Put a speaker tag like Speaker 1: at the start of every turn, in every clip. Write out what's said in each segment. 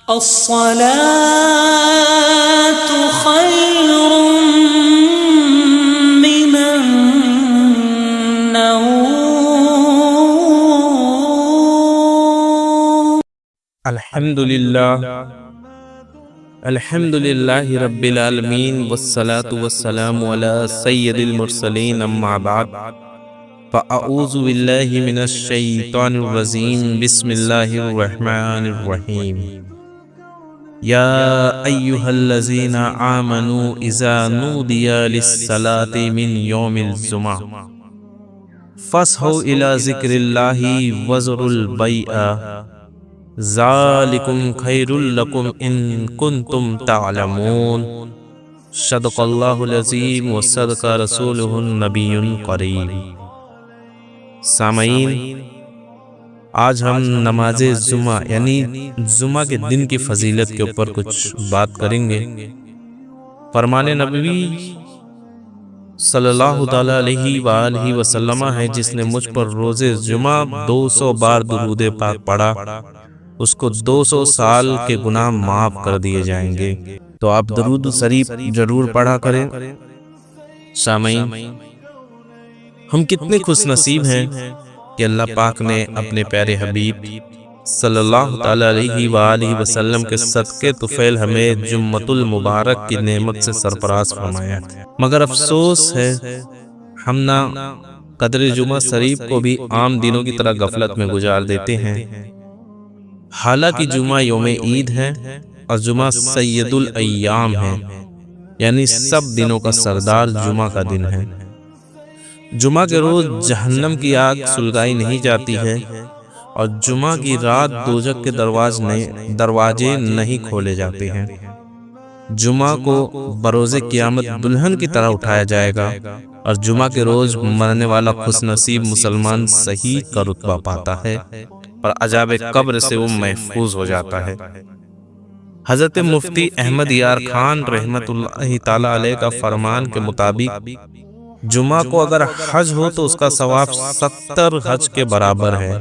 Speaker 1: الصلاة خير من النوم.
Speaker 2: الحمد للہ رب العالمین والصلاة والسلام علی سید المرسلین اما بعد فاعوذ باللہ من الشیطان الرجیم بسم اللہ الرحمن الرحیم یا ایہا الذین آمنوا اذا نودی للصلاة من یوم الجمعہ فاسعوا الی ذکر اللہ وذروا البیع ذالکم خیر لکم ان کنتم تعلمون صدق اللہ العظیم وصدق رسولہ النبی الکریم۔ سامعین، آج ہم نماز جمعہ یعنی جمعہ کے دن کی فضیلت کے اوپر کچھ بات کریں گے۔ فرمان نبوی صلی اللہ تعالی علیہ وآلہ وسلم ہے، جس نے مجھ پر روز جمعہ 200 بار درود پاک پڑھا اس کو 200 سال کے گناہ معاف کر دیے جائیں گے۔ تو آپ درود شریف ضرور پڑھا کریں۔ سامعین، ہم کتنے خوش نصیب ہیں کہ اللہ پاک نے اپنے پیارے حبیب صلی اللہ تعالی علیہ وآلہ وسلم کے صدقے طفیل ہمیں جمعۃ المبارک کی نعمت سے سرفراز فرمایا، مگر افسوس ہے ہم نہ قدر جمعہ شریف کو بھی عام دنوں کی طرح غفلت میں گزار دیتے ہیں۔ حالانکہ جمعہ یوم عید ہے اور جمعہ سید الایام ہے، یعنی سب دنوں کا سردار جمعہ کا دن ہے۔ جمعہ کے روز جہنم کی آگ سلگائی نہیں جاتی ہے اور جمعہ کی رات دوزخ کے دروازے نہیں کھولے جاتے ہیں۔ جمعہ کو بروز قیامت دلہن کی طرح اٹھایا جائے گا اور جمعہ کے روز مرنے والا خوش نصیب مسلمان شہید کا رتبہ پاتا ہے اور عذاب قبر سے وہ محفوظ ہو جاتا ہے۔ حضرت مفتی احمد یار خان رحمت اللہ تعالی علیہ کا فرمان کے مطابق جمعہ کو اگر حج ہو تو اس کا ثواب 70 حج کے برابر ہے،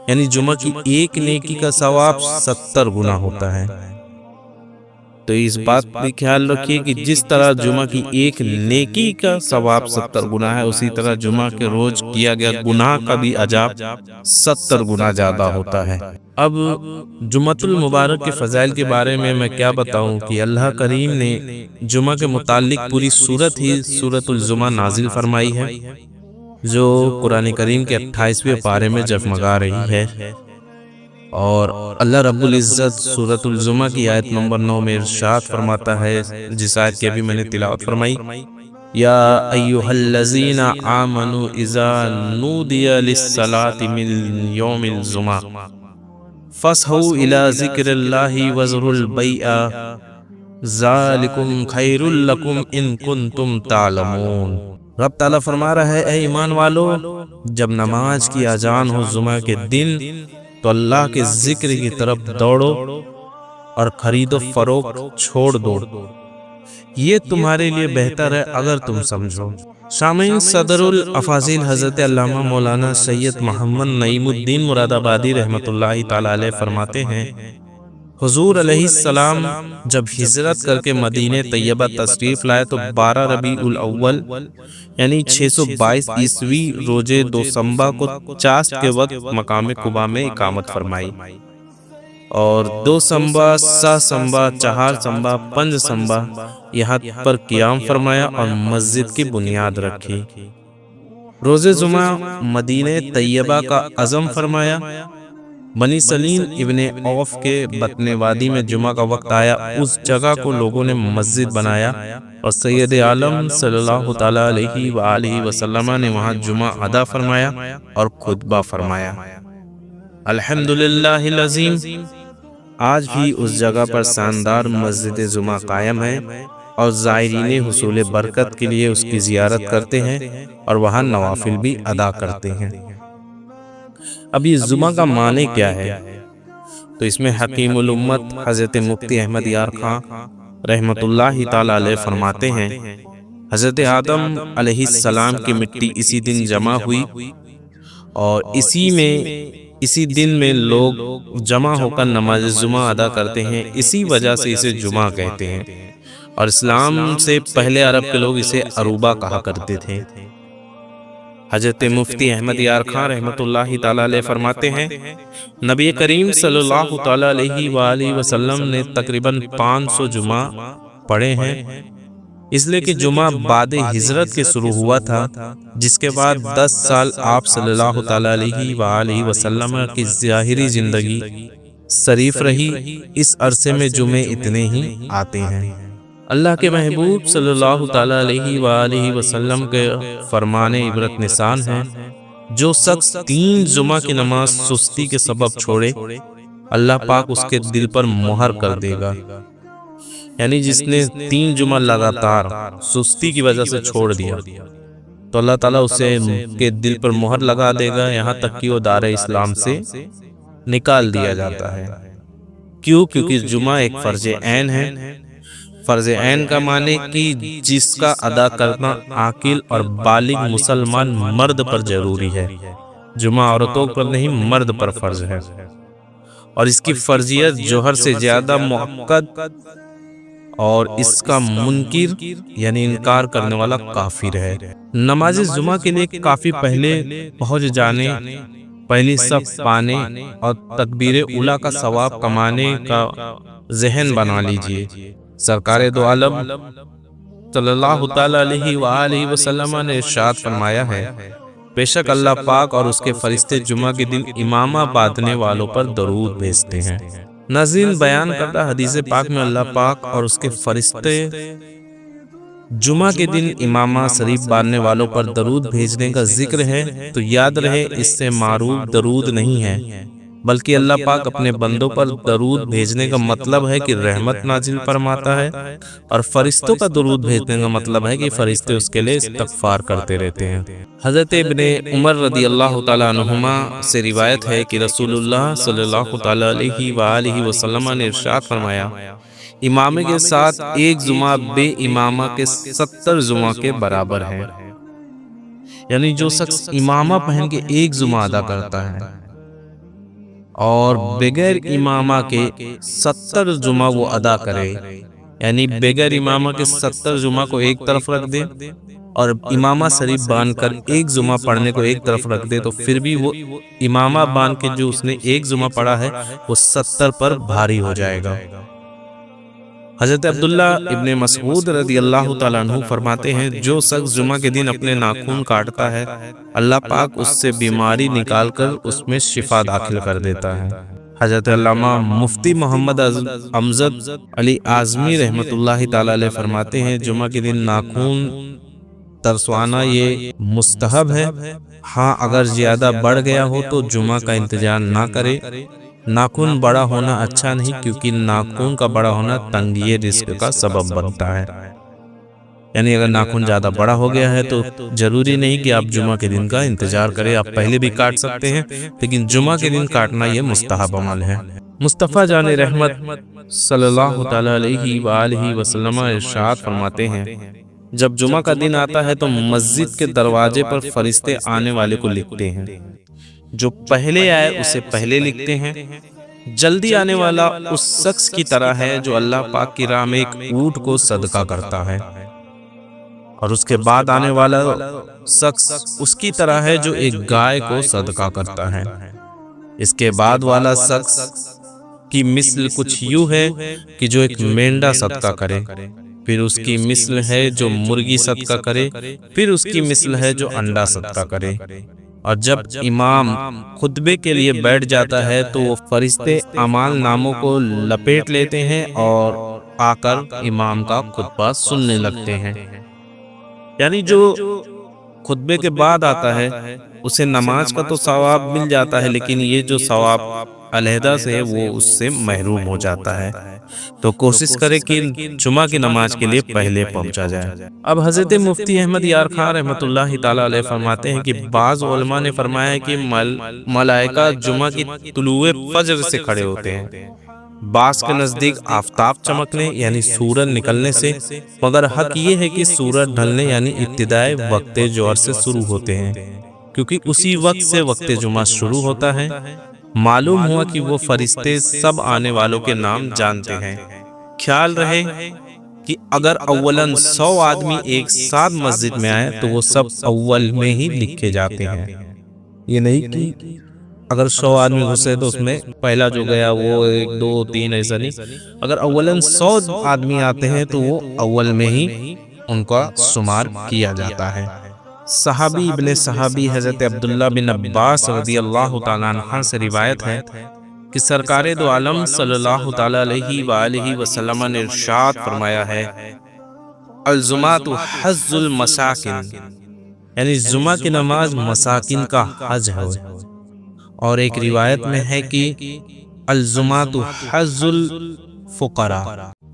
Speaker 2: یعنی جمعہ کی ایک نیکی کا ثواب 70 گنا ہوتا ہے۔ تو اس بات بھی خیال رکھیے کہ جس طرح جمعہ کی ایک نیکی کا ثواب 70 گنا ہے، اسی طرح جمعہ کے روز کیا گیا گناہ کا بھی عذاب 70 گنا زیادہ ہوتا ہے۔ اب جمعۃ المبارک کے فضائل کے بارے میں کیا بتاؤں کہ اللہ کریم نے جمعہ کے متعلق پوری سورت ہی سورۃ الجمعہ نازل فرمائی ہے، جو قرآن کریم کے 28ویں پارے میں جگمگا رہی ہے۔ اور اللہ رب العزت سورۃ الجمعہ کی آیت نمبر 9 میں ارشاد فرماتا ہے، جس آیت کی ابھی میں نے تلاوت فرمائی، یا ایھا الذین آمنوا اذا نودی للصلاة من یوم الجمعہ فاسعوا الی ذکر اللہ وذروا البیع ذالکم خیر لکم ان کنتم تعلمون۔ رب تعالیٰ فرما رہا ہے، اے ایمان والو، جب نماز کی اذان ہو جمعہ کے دن تو اللہ کے ذکر کی طرف دوڑو اور خرید و فروخت چھوڑ دو، یہ تمہارے لیے بہتر ہے اگر تم سمجھو۔ سامعین، صدر الافاضل حضرت علامہ مولانا سید محمد نعیم الدین مراد آبادی رحمۃ اللہ تعالی علیہ فرماتے ہیں، حضور علیہ السلام جب ہجرت کر کے مدینہ طیبہ تشریف لائے تو 12 ربیع الاول یعنی 622 عیسوی روز دوشنبہ کو چاشت کے وقت مقام قباء میں اقامت فرمائی اور دوشنبہ، سہشنبہ، چہارشنبہ، پنجشنبہ یہاں پر قیام فرمایا اور مسجد کی بنیاد رکھی۔ روز جمعہ مدینہ طیبہ کا عزم فرمایا۔ بنی سلیم ابن عوف کے بطن وادی میں جمعہ کا وقت آیا، اس جگہ کو لوگوں نے مسجد بنایا اور سید عالم صلی اللہ تعالی علیہ وآلہ وسلم نے وہاں جمعہ ادا فرمایا اور خطبہ فرمایا۔ الحمدللہ العظیم، آج بھی اس جگہ پر شاندار مسجد جمعہ قائم ہے اور زائرین حصول برکت کے لیے اس کی زیارت کرتے ہیں اور وہاں نوافل بھی ادا کرتے ہیں۔ اب یہ جمعہ کا معنی کیا ہے؟ تو اس میں حکیم الامت حضرت مفتی احمد یار خان رحمت اللہ تعالی علیہ فرماتے ہیں، حضرت آدم علیہ السلام کی مٹی اسی دن جمع ہوئی اور اسی میں اسی دن میں لوگ جمع ہو کر نماز جمعہ ادا کرتے ہیں، اسی وجہ سے اسے جمعہ کہتے ہیں، اور اسلام سے پہلے عرب کے لوگ اسے عروبہ کہا کرتے تھے۔ حضرت مفتی احمد یار خان رحمۃ اللہ تعالی علیہ فرماتے ہیں، نبی کریم صلی اللہ تعالی علیہ وآلہ وسلم نے تقریباً 500 جمعہ پڑھے ہیں، اس لیے کہ جمعہ بعد ہجرت کے شروع ہوا تھا، جس کے بعد 10 سال آپ صلی اللہ تعالی علیہ وآلہ وسلم کی ظاہری زندگی شریف رہی، اس عرصے میں جمعے اتنے ہی آتے ہیں۔ اللہ کے محبوب صلی اللہ تعالی علیہ وآلہ وسلم کے فرمان عبرت نشان ہیں، جو شخص 3 جمعہ کی نماز سستی کے سبب چھوڑے، اللہ پاک اس کے دل پر مہر کر دے گا۔ یعنی جس نے 3 جمعہ لگاتار سستی کی وجہ سے چھوڑ دیا تو اللہ تعالیٰ اسے کے دل پر مہر لگا دے گا، یہاں تک کہ وہ دار اسلام سے نکال دیا جاتا ہے۔ کیوں؟ کیونکہ جمعہ ایک فرض عین ہے۔ فرض عین کا معنی کہ جس کا ادا کرنا عاقل اور بالغ مسلمان مرد پر ضروری ہے، جمعہ عورتوں پر نہیں، مرد پر فرض ہے، اور اس کی فرضیت جوہر سے زیادہ مؤکد، اور اس کا منکر یعنی انکار کرنے والا کافر ہے۔ نماز جمعہ کے لیے کافی پہلے پہنچ جانے، پہلی صف پانے اور تکبیر اولیٰ کا ثواب کمانے کا ذہن بنا لیجئے۔ سرکار دو عالم صلی اللہ تعالی علیہ وآلہ وسلم نے ارشاد فرمایا ہے، بے شک اللہ پاک اور اس کے فرشتے جمعہ کے دن امامہ باندھنے والوں پر درود بھیجتے ہیں۔ ناظرین، بیان کردہ حدیث پاک میں اللہ پاک اور اس کے فرشتے جمعہ کے دن امامہ شریف باندھنے والوں پر درود بھیجنے کا ذکر ہے، تو یاد رہے اس سے معروف درود نہیں ہے، بلکہ اللہ پاک اپنے بندوں پر درود بھیجنے کا مطلب ہے کہ رحمت نازل فرماتا ہے، اور فرشتوں کا درود بھیجنے کا مطلب ہے کہ فرشتے اس کے لیے استغفار کرتے رہتے ہیں۔ حضرت ابن عمر رضی اللہ تعالیٰ عنہما سے روایت ہے کہ رسول اللہ صلی اللہ تعالیٰ علیہ وآلہ وسلم نے ارشاد فرمایا، امامے کے ساتھ ایک جمعہ بے امامہ کے 70 جمعہ کے برابر ہے۔ یعنی جو شخص امامہ پہن کے ایک جمعہ ادا کرتا ہے اور بغیر امامہ کے 70 جمعہ وہ ادا کرے، یعنی بغیر امامہ کے 70 جمعہ کو ایک طرف رکھ دے اور امامہ شریف باندھ کر ایک جمعہ پڑھنے کو ایک طرف رکھ دے، تو پھر بھی وہ امامہ باندھ کے جو اس نے ایک جمعہ پڑھا ہے وہ 70 پر بھاری ہو جائے گا۔ حضرت عبداللہ ابن مسعود رضی اللہ تعالیٰ عنہ فرماتے ہیں، جو شخص جمعہ کے دن اپنے ناخن کاٹتا ہے، اللہ پاک اس سے بیماری نکال کر اس میں شفا داخل کر دیتا ہے۔ حضرت علامہ مفتی محمد امجد علی اعظمی رحمۃ اللہ تعالیٰ علیہ فرماتے ہیں، جمعہ کے دن ناخن ترسوانا یہ مستحب ہے، ہاں اگر زیادہ بڑھ گیا ہو تو جمعہ کا انتظار نہ کرے۔ ناخن بڑا ہونا اچھا نہیں، کیونکہ ناخن کا بڑا ہونا تنگی رزق کا سبب بنتا ہے۔ یعنی اگر ناخن زیادہ بڑا ہو گیا ہے تو ضروری نہیں کہ آپ جمعہ کے دن کا انتظار کریں، آپ پہلے بھی کاٹ سکتے ہیں، لیکن جمعہ کے دن کاٹنا یہ مستحب عمل ہے۔ مصطفیٰ جان رحمت صلی اللہ تعالی علیہ وآلہ وسلم ارشاد فرماتے ہیں، جب جمعہ کا دن آتا ہے تو مسجد کے دروازے پر فرشتے آنے والے کو لکھتے ہیں، جو پہلے آئے اسے پہلے لکھتے ہیں۔ جلدی آنے والا اس شخص کی طرح ہے جو اللہ پاک کی راہ میں ایک اونٹ کو صدقہ کرتا ہے، اور اس کے بعد آنے والا شخص اس کی طرح ہے جو ایک گائے کو صدقہ کرتا ہے۔ اس کے بعد والا شخص کی مثل کچھ یوں ہے کہ جو ایک مینڈا صدقہ کرے، پھر اس کی مثل ہے جو مرغی صدقہ کرے، پھر اس کی مثل ہے جو انڈا صدقہ کرے۔ اور جب امام خطبے کے لیے بیٹھ جاتا ہے تو وہ فرشتے اعمال ناموں کو لپیٹ لیتے ہیں اور آ کر امام کا خطبہ سننے لگتے ہیں۔ یعنی جو خطبے کے بعد آتا ہے اسے نماز کا تو ثواب مل جاتا ہے، لیکن یہ جو ثواب علیحدہ سے ہے وہ اس سے محروم ہو جاتا ہے۔ تو کوشش کرے کہ جمعہ کی نماز کے لیے پہلے پہنچا جائے۔ اب حضرت مفتی احمد یار خان رحمۃ اللہ تعالیٰ علیہ فرماتے ہیں کہ بعض علماء نے فرمایا ہے کہ ملائکہ جمعہ کی طلوع فجر سے کھڑے ہوتے ہیں، بعض کے نزدیک آفتاب چمکنے یعنی سورج نکلنے سے، مگر حق یہ ہے کہ سورج ڈھلنے یعنی ابتدائے وقت جوہر سے شروع ہوتے ہیں، کیونکہ اسی وقت سے وقت جمعہ شروع ہوتا ہے۔ معلوم ہوا کہ وہ فرشتے سب آنے والوں کے نام جانتے ہیں۔ خیال رہے کہ اگر اولاً 100 آدمی ایک ساتھ مسجد میں آئے تو وہ سب اول میں ہی لکھے جاتے ہیں۔ یہ نہیں کہ اگر 100 آدمی گھسے تو اس میں پہلا جو گیا وہ 1 2 3 ایسا نہیں، اگر اولاً 100 آدمی آتے ہیں تو وہ اول میں ہی ان کا شمار کیا جاتا ہے۔ صحابی ابن صحابی حضرت عبداللہ بن عباس رضی اللہ تعالیٰ عنہ سے روایت ہے کہ سرکار دو عالم صلی اللہ تعالیٰ علیہ وآلہ وسلم نے ارشاد فرمایا ہے، الجمعۃ حج المساکن، یعنی جمعہ کی نماز مساکین کا حج ہے۔ اور ایک روایت میں ہے کہ الجمعۃ حج الفقراء،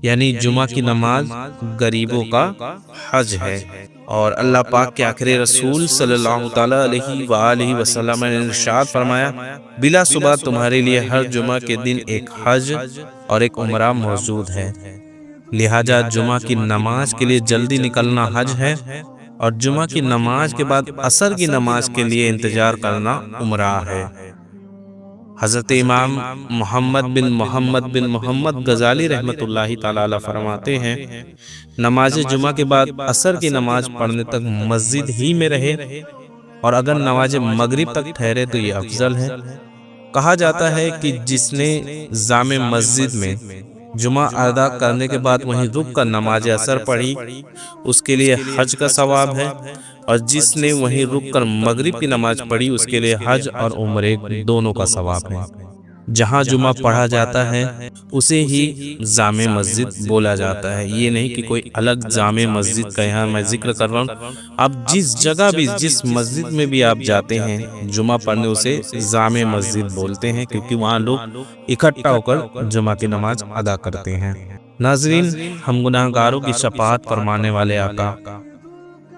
Speaker 2: یعنی جمعہ کی نماز غریبوں کا حج ہے۔ اور اللہ پاک کے آخری رسول صلی اللہ تعالیٰ علیہ وآلہ وسلم نے ارشاد فرمایا، بلا صبح تمہارے لیے ہر جمعہ کے دن ایک حج اور ایک عمرہ موجود ہے، لہٰذا جمعہ کی نماز کے لیے جلدی نکلنا حج ہے، اور جمعہ کی نماز کے بعد عصر کی نماز کے لیے انتظار کرنا عمرہ ہے۔ حضرت امام محمد بن محمد غزالی رحمۃ اللہ تعالی علیہ فرماتے ہیں، نماز جمعہ کے بعد عصر کی نماز پڑھنے تک مسجد ہی میں رہے، اور اگر نماز مغرب تک ٹھہرے تو یہ افضل ہے۔ کہا جاتا ہے کہ جس نے جامع مسجد میں جمعہ ادا کرنے کے بعد وہیں رک کر نماز عصر پڑھی اس کے لیے حج کا ثواب ہے، اور جس نے وہیں رک کر مغرب کی نماز پڑھی اس کے لیے حج اور عمرے دونوں کا ثواب ہے۔ جہاں جمعہ پڑھا جاتا ہے اسے ہی جامع مسجد بولا جاتا ہے، یہ نہیں کہ کوئی الگ جامع مسجد کا یہاں میں ذکر کر رہا ہوں۔ آپ جس جگہ بھی جس مسجد میں بھی آپ جاتے ہیں جمعہ پڑھنے اسے جامع مسجد بولتے ہیں، کیونکہ وہاں لوگ اکٹھا ہو کر جمعہ کی نماز ادا کرتے ہیں۔ ناظرین، ہم گناہگاروں کی شفاعت فرمانے والے آقا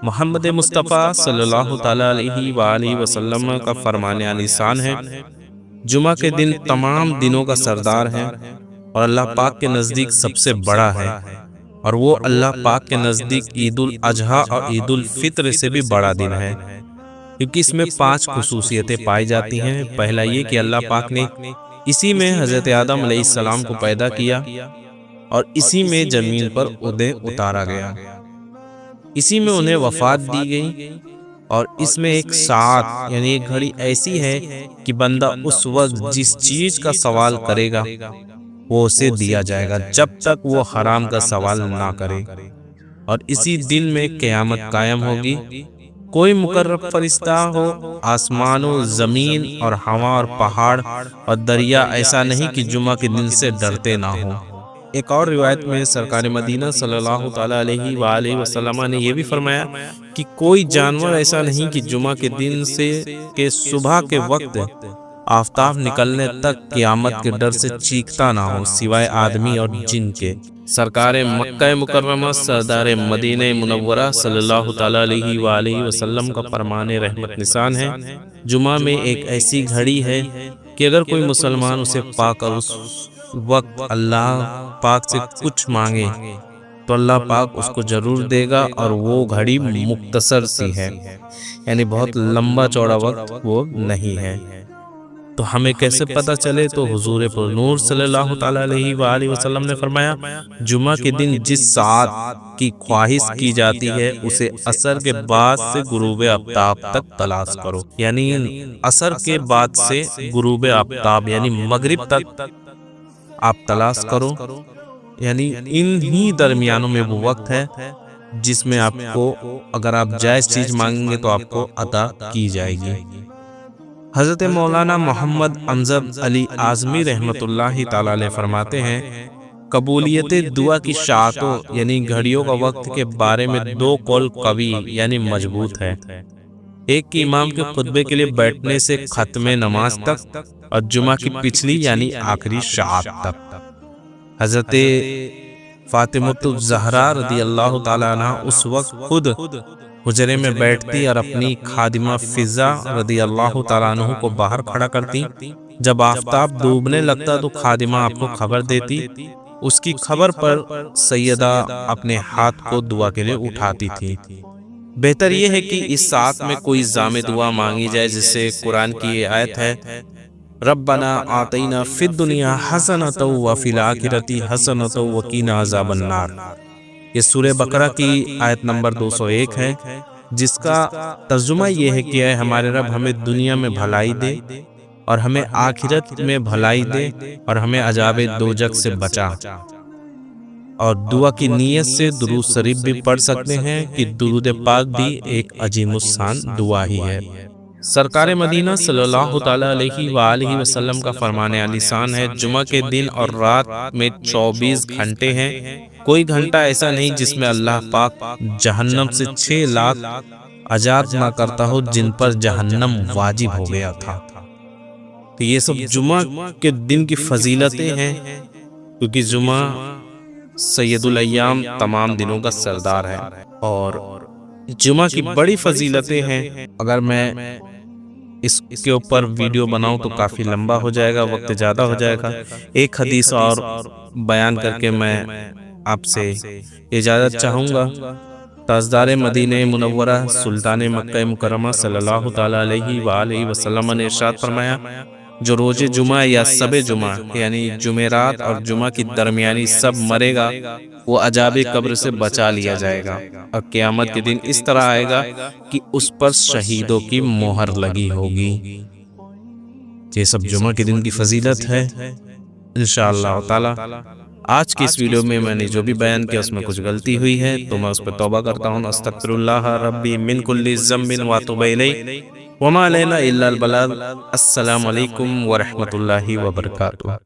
Speaker 2: محمد مصطفیٰ صلی اللہ تعالیٰ علیہ وآلہ وسلم کا فرمان عالی شان ہے، جمعہ کے دن تمام دنوں کا سردار ہے اور اللہ پاک کے نزدیک سب سے بڑا ہے، اور وہ اللہ پاک کے نزدیک عید الاضحیٰ اور عید الفطر سے بھی بڑا دن ہے، کیونکہ اس میں 5 خصوصیتیں پائی جاتی ہیں۔ پہلا یہ کہ اللہ پاک نے اسی میں حضرت آدم علیہ السلام کو پیدا کیا اور اسی میں زمین پر انہیں اتارا گیا، اسی میں انہیں وفات دی گئی، اور اس میں ایک ساعت یعنی ایک گھڑی ایسی ہے کہ بندہ اس وقت جس چیز کا سوال کرے گا وہ اسے دیا جائے گا جب تک وہ حرام کا سوال نہ کرے، اور اسی دن میں قیامت قائم ہوگی۔ کوئی مقرب فرشتہ ہو، آسمان و زمین اور ہوا اور پہاڑ اور دریا ایسا نہیں کہ جمعہ کے دن سے ڈرتے نہ ہوں۔ ایک اور روایت میں سرکار مدینہ صلی اللہ تعالیٰ علیہ وآلہ وسلم نے یہ بھی فرمایا کہ کوئی جانور ایسا نہیں کہ جمعہ کے دن سے کہ صبح کے وقت آفتاب نکلنے تک قیامت کے ڈر سے چیختا نہ ہو سوائے آدمی اور جن کے۔ سرکار مکہ مکرمہ سردار مدینہ منورہ صلی اللہ تعالیٰ علیہ وآلہ وسلم کا فرمان رحمت نشان ہے، جمعہ میں ایک ایسی گھڑی ہے کہ اگر کوئی مسلمان اسے پا کر اس وقت اللہ پاک سے کچھ مانگے تو اللہ پاک اس کو ضرور دے گا، اور وہ گھڑی مختصر سی ہے، یعنی بہت لمبا چوڑا وقت وہ نہیں ہے۔ تو ہمیں کیسے پتہ چلے؟ تو حضور پر نور صلی اللہ تعالیٰ علیہ وآلہ وسلم نے فرمایا، جمعہ کے دن جس ساعت کی خواہش کی جاتی ہے اسے عصر کے بعد سے غروب آفتاب تک تلاش کرو، یعنی عصر کے بعد سے غروب آفتاب یعنی مغرب تک آپ تلاش کرو، یعنی ان ہی درمیانوں میں وہ وقت ہے جس میں آپ کو اگر آپ جائز چیز مانگیں گے تو آپ کو عطا کی جائے گی۔ حضرت مولانا محمد امجد علی اعظمی رحمۃ اللہ تعالی علیہ فرماتے ہیں، قبولیت دعا کی شاعتوں یعنی گھڑیوں کا وقت کے بارے میں 2 قول قوی یعنی مضبوط ہے، ایک کہ امام کے خطبے کے لیے بیٹھنے سے ختم نماز تک، اور جمعہ کی پچھلی یعنی آخری شاعت تک۔ حضرت فاطمۃ الزہرا رضی اللہ تعالیٰ عنہ اس وقت خود حجرے میں بیٹھتی اور اپنی خادمہ فضہ رضی اللہ تعالیٰ عنہ کو باہر کھڑا کرتی، جب آفتاب ڈوبنے لگتا تو خادمہ آپ کو خبر دیتی، اس کی خبر پر سیدہ اپنے ہاتھ کو دعا کے لیے اٹھاتی تھی۔ بہتر یہ ہے کہ اس ساعت میں کوئی جامع دعا مانگی جائے، جس سے قرآن کی یہ آیت ہے، ربنا آتینا فی الدنیا حسنۃ وفی الآخرۃ حسنۃ وقینا عذاب النار۔ یہ سورہ بقرہ کی آیت نمبر 201 ہے، جس کا ترجمہ یہ ہے کہ اے ہمارے رب ہمیں دنیا میں بھلائی دے اور ہمیں آخرت میں بھلائی دے اور ہمیں عذاب دوزخ سے بچا۔ اور دعا کی نیت سے درود شریف بھی پڑھ سکتے ہیں کہ درود پاک بھی ایک عظیم الشان دعا ہی ہے۔ سرکار مدینہ صلی اللہ تعالیٰ علیہ وآلہ وسلم کا فرمان عالی شان ہے، جمعہ کے دن اور رات میں 24 گھنٹے ہیں، کوئی گھنٹہ ایسا نہیں جس میں اللہ پاک جہنم سے 6 لاکھ آزاد نہ کرتا ہو جن پر جہنم واجب ہو گیا تھا۔ تو یہ سب جمعہ کے دن کی فضیلتیں ہیں، کیونکہ جمعہ سید الایام تمام دنوں کا سردار ہے اور جمعہ کی بڑی فضیلتیں ہیں۔ اگر میں اس کے اوپر ویڈیو بناؤں تو کافی لمبا ہو جائے گا، وقت زیادہ ہو جائے گا۔ ایک حدیث اور بیان کر کے میں آپ سے اجازت چاہوں گا۔ تاجدار مدینہ منورہ سلطان مکہ مکرمہ صلی اللہ تعالیٰ علیہ وآلہ وسلم نے ارشاد فرمایا، جو روز جمعہ یا شب جمعہ یعنی جمعرات اور جمعہ کی درمیانی سب مرے گا وہ عذاب قبر سے بچا لیا جائے گا، اور قیامت کے دن اس طرح آئے گا کہ اس پر شہیدوں کی مہر لگی ہوگی۔ یہ سب جمعہ کے دن کی فضیلت ہے انشاءاللہ تعالی۔ آج کی اس ویڈیو میں نے جو بھی بیان کیا اس میں کچھ غلطی ہوئی ہے تو میں اس پہ توبہ کرتا ہوں۔ استغفر اللہ ربی من کل ذنب واتوب الیہ وما علینا الا البلاغ۔ السلام علیکم ورحمۃ اللہ وبرکاتہ۔